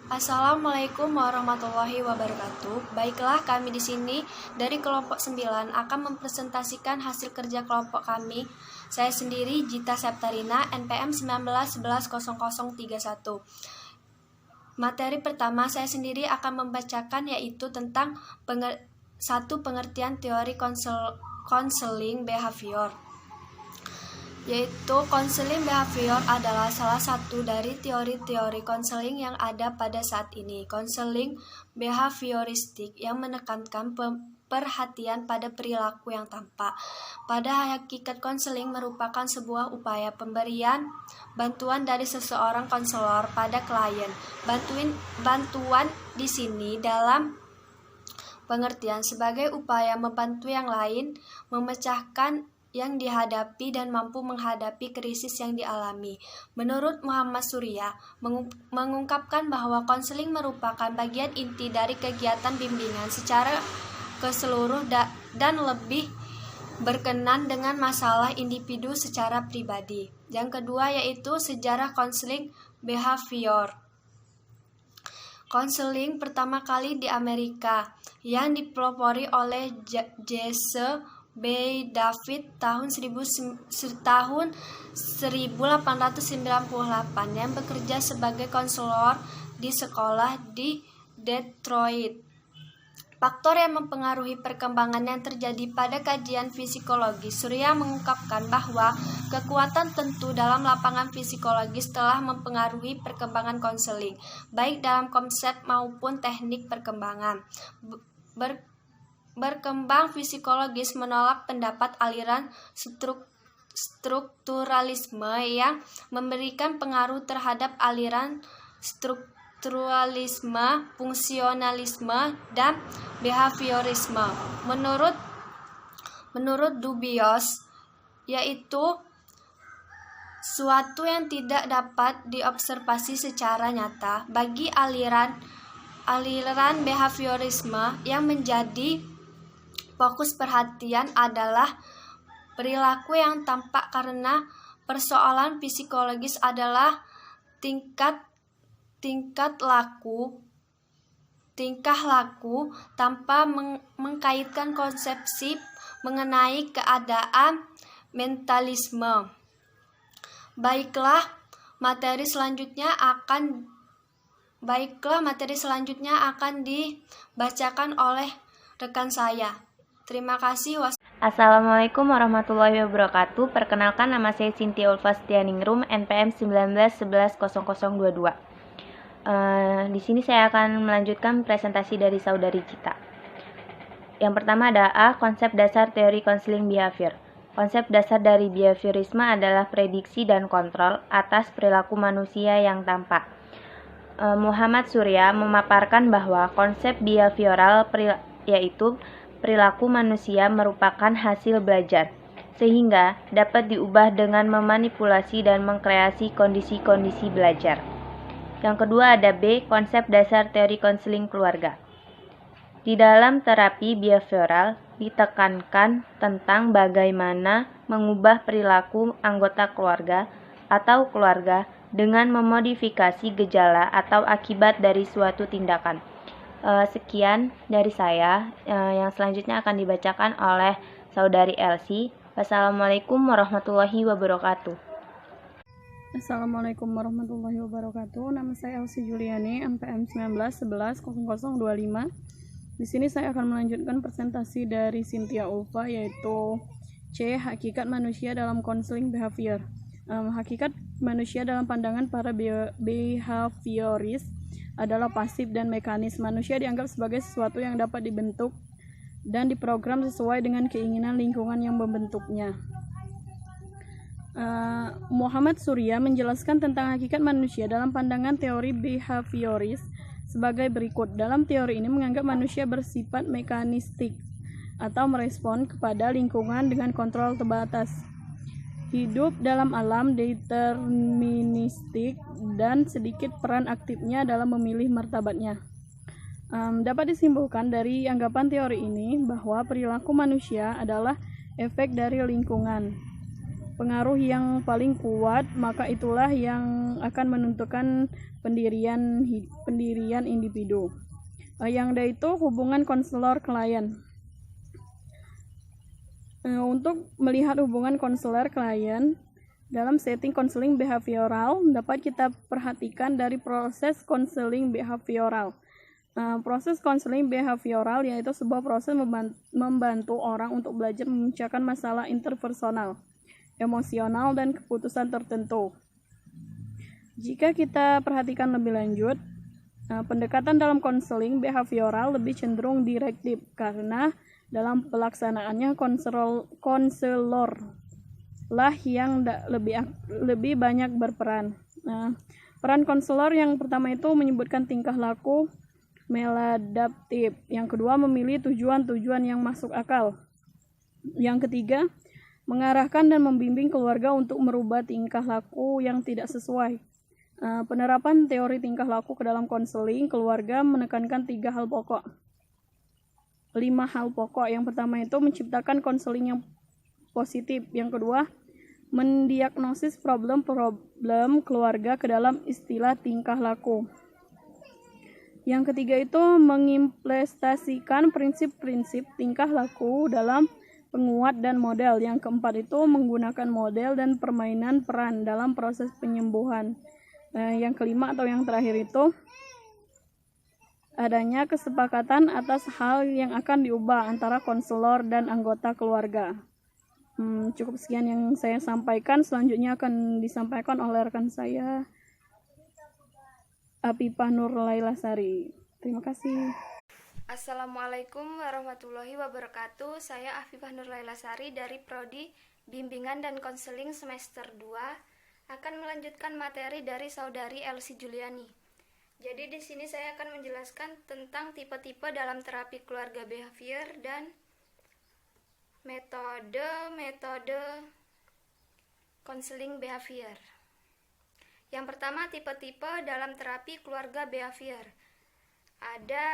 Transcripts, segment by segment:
Assalamualaikum warahmatullahi wabarakatuh. Baiklah, kami di sini dari kelompok 9 akan mempresentasikan hasil kerja kelompok kami. Saya sendiri Gita Septarina, NPM 19110031. Materi pertama saya sendiri akan membacakan yaitu tentang pengertian teori konseling behavior. Yaitu konseling behavior adalah salah satu dari teori-teori konseling yang ada pada saat ini. Konseling behavioristik yang menekankan perhatian pada perilaku yang tampak. Pada hakikat konseling merupakan sebuah upaya pemberian bantuan dari seseorang konselor pada klien. Bantuan di sini dalam pengertian sebagai upaya membantu yang lain memecahkan yang dihadapi dan mampu menghadapi krisis yang dialami. Menurut Muhammad Surya, mengungkapkan bahwa konseling merupakan bagian inti dari kegiatan bimbingan secara keseluruh dan lebih berkenan dengan masalah individu secara pribadi. Yang kedua yaitu sejarah konseling behavior. Konseling pertama kali di Amerika yang dipelopori oleh Jesse B. David tahun 1898 yang bekerja sebagai konselor di sekolah di Detroit. Faktor yang mempengaruhi perkembangan yang terjadi pada kajian psikologi. Surya mengungkapkan bahwa kekuatan tentu dalam lapangan psikologis telah mempengaruhi perkembangan konseling, baik dalam konsep maupun teknik perkembangan. Berkembang psikologis menolak pendapat aliran strukturalisme yang memberikan pengaruh terhadap aliran strukturalisme, fungsionalisme, dan behaviorisme. Menurut Dubios, yaitu suatu yang tidak dapat diobservasi secara nyata bagi aliran behaviorisme yang menjadi fokus perhatian adalah perilaku yang tampak karena persoalan psikologis adalah tingkah laku tanpa mengkaitkan konsepsi mengenai keadaan mentalisme. Baiklah, materi selanjutnya akan dibacakan oleh rekan saya. Terima kasih. Assalamualaikum warahmatullahi wabarakatuh. Perkenalkan, nama saya Cynthia Ulfastianingrum, NPM 19110022. Di sini saya akan melanjutkan presentasi dari saudari Cita. Yang pertama ada A. Konsep dasar teori konseling behavior. Konsep dasar dari behaviorisme adalah prediksi dan kontrol atas perilaku manusia yang tampak. Muhammad Surya memaparkan bahwa konsep behavioral yaitu perilaku manusia merupakan hasil belajar, sehingga dapat diubah dengan memanipulasi dan mengkreasi kondisi-kondisi belajar. Yang kedua ada B. Konsep dasar teori konseling keluarga. Di dalam terapi behavioral ditekankan tentang bagaimana mengubah perilaku anggota keluarga atau keluarga dengan memodifikasi gejala atau akibat dari suatu tindakan. Sekian dari saya. Yang selanjutnya akan dibacakan oleh saudari Elsie. Wassalamualaikum warahmatullahi wabarakatuh. Assalamualaikum warahmatullahi wabarakatuh. Nama saya Elsie Juliani, NPM 19110025. Di sini saya akan melanjutkan presentasi dari Cynthia Ulfa, yaitu C. Hakikat manusia dalam konseling behavior. Hakikat manusia dalam pandangan para behavioris adalah pasif dan mekanis. Manusia dianggap sebagai sesuatu yang dapat dibentuk dan diprogram sesuai dengan keinginan lingkungan yang membentuknya. Muhammad Surya menjelaskan tentang hakikat manusia dalam pandangan teori behavioris sebagai berikut. Dalam teori ini menganggap manusia bersifat mekanistik atau merespon kepada lingkungan dengan kontrol terbatas. Hidup dalam alam deterministik dan sedikit peran aktifnya dalam memilih martabatnya. Dapat disimpulkan dari anggapan teori ini bahwa perilaku manusia adalah efek dari lingkungan. Pengaruh yang paling kuat, maka itulah yang akan menentukan pendirian individu. Yang ada itu hubungan konselor klien. Untuk melihat hubungan konselor klien dalam setting konseling behavioral dapat kita perhatikan dari proses konseling behavioral. Proses konseling behavioral yaitu sebuah proses membantu orang untuk belajar memecahkan masalah interpersonal, emosional, dan keputusan tertentu. Jika kita perhatikan lebih lanjut, pendekatan dalam konseling behavioral lebih cenderung direktif karena dalam pelaksanaannya konselor lah yang lebih banyak berperan. Peran konselor yang pertama itu menyebutkan tingkah laku maladaptif. Yang kedua, memilih tujuan-tujuan yang masuk akal. Yang ketiga, mengarahkan dan membimbing keluarga untuk merubah tingkah laku yang tidak sesuai. Penerapan teori tingkah laku ke dalam konseling keluarga menekankan 5 hal pokok. Yang pertama itu menciptakan konseling yang positif. Yang kedua, mendiagnosis problem keluarga ke dalam istilah tingkah laku. Yang ketiga itu mengimplementasikan prinsip-prinsip tingkah laku dalam penguat dan model. Yang keempat itu menggunakan model dan permainan peran dalam proses penyembuhan. Yang kelima atau yang terakhir itu adanya kesepakatan atas hal yang akan diubah antara konselor dan anggota keluarga. Cukup sekian yang saya sampaikan. Selanjutnya akan disampaikan oleh rekan saya, Afifah Nur Lailasari. Terima kasih. Assalamualaikum warahmatullahi wabarakatuh. Saya Afifah Nur Lailasari dari Prodi Bimbingan dan Konseling semester 2 akan melanjutkan materi dari Saudari Elsie Juliani. Jadi di sini saya akan menjelaskan tentang tipe-tipe dalam terapi keluarga behavior dan metode konseling behavior. Yang pertama, tipe-tipe dalam terapi keluarga behavior. Ada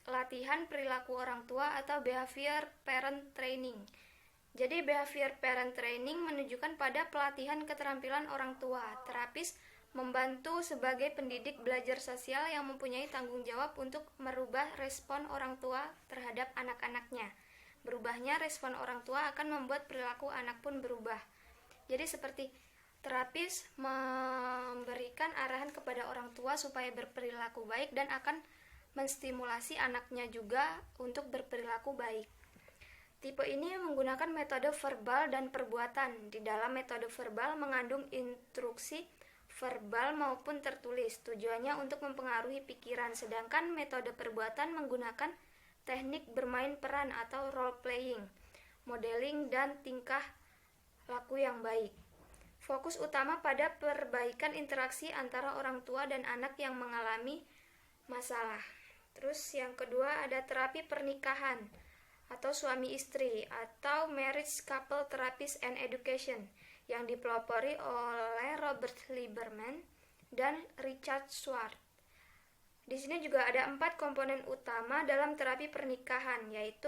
latihan perilaku orang tua atau behavior parent training. Jadi behavior parent training menunjukkan pada pelatihan keterampilan orang tua. Terapis membantu sebagai pendidik belajar sosial yang mempunyai tanggung jawab untuk merubah respon orang tua terhadap anak-anaknya. Berubahnya respon orang tua akan membuat perilaku anak pun berubah. Jadi seperti terapis memberikan arahan kepada orang tua supaya berperilaku baik dan akan menstimulasi anaknya juga untuk berperilaku baik. Tipe ini menggunakan metode verbal dan perbuatan. Di dalam metode verbal mengandung instruksi verbal maupun tertulis. Tujuannya untuk mempengaruhi pikiran, sedangkan metode perbuatan menggunakan teknik bermain peran atau role playing, modeling, dan tingkah laku yang baik. Fokus utama pada perbaikan interaksi antara orang tua dan anak yang mengalami masalah. Terus yang kedua ada terapi pernikahan atau suami istri atau marriage couple therapist and education yang dipelopori oleh Robert Lieberman dan Richard Schwartz. Di sini juga ada 4 komponen utama dalam terapi pernikahan, yaitu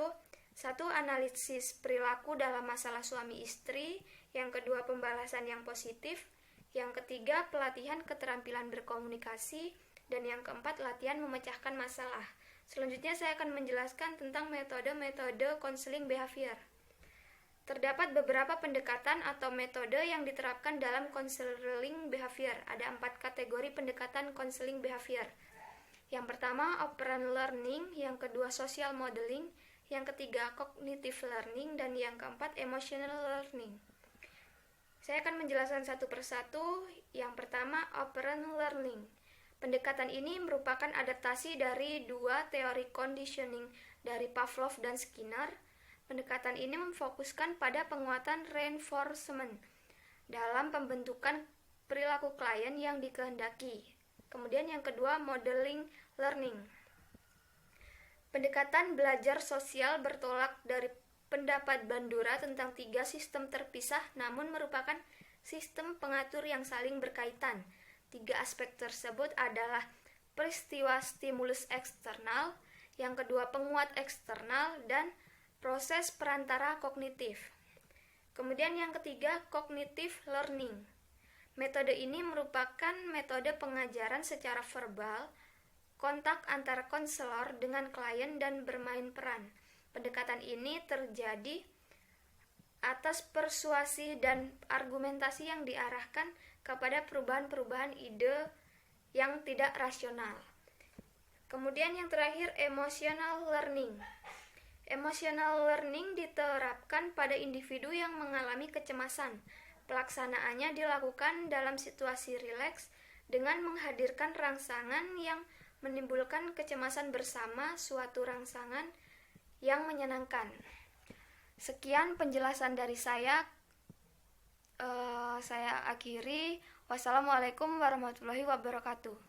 1. Analisis perilaku dalam masalah suami istri. Yang kedua, pembalasan yang positif. Yang ketiga, pelatihan keterampilan berkomunikasi. Dan yang keempat, latihan memecahkan masalah. Selanjutnya saya akan menjelaskan tentang metode-metode konseling behavior. Terdapat beberapa pendekatan atau metode yang diterapkan dalam konseling behavior. Ada 4 kategori pendekatan konseling behavior. Yang pertama, operant learning. Yang kedua, social modeling. Yang ketiga, cognitive learning. Dan yang keempat, emotional learning. Saya akan menjelaskan satu persatu. Yang pertama, operant learning. Pendekatan ini merupakan adaptasi dari 2 teori conditioning dari Pavlov dan Skinner. Pendekatan ini memfokuskan pada penguatan reinforcement dalam pembentukan perilaku klien yang dikehendaki. Kemudian yang kedua, modeling learning. Pendekatan belajar sosial bertolak dari pendapat Bandura tentang 3 sistem terpisah namun merupakan sistem pengatur yang saling berkaitan. 3 aspek tersebut adalah peristiwa stimulus eksternal, yang kedua penguat eksternal, dan proses perantara kognitif. Kemudian yang ketiga, cognitive learning. Metode ini merupakan metode pengajaran secara verbal, kontak antara konselor dengan klien dan bermain peran. Pendekatan ini terjadi atas persuasi dan argumentasi yang diarahkan kepada perubahan-perubahan ide yang tidak rasional. Kemudian yang terakhir, emotional learning. Emotional learning diterapkan pada individu yang mengalami kecemasan. Pelaksanaannya dilakukan dalam situasi rileks dengan menghadirkan rangsangan yang menimbulkan kecemasan bersama, suatu rangsangan yang menyenangkan. Sekian penjelasan dari saya. Saya akhiri. Wassalamualaikum warahmatullahi wabarakatuh.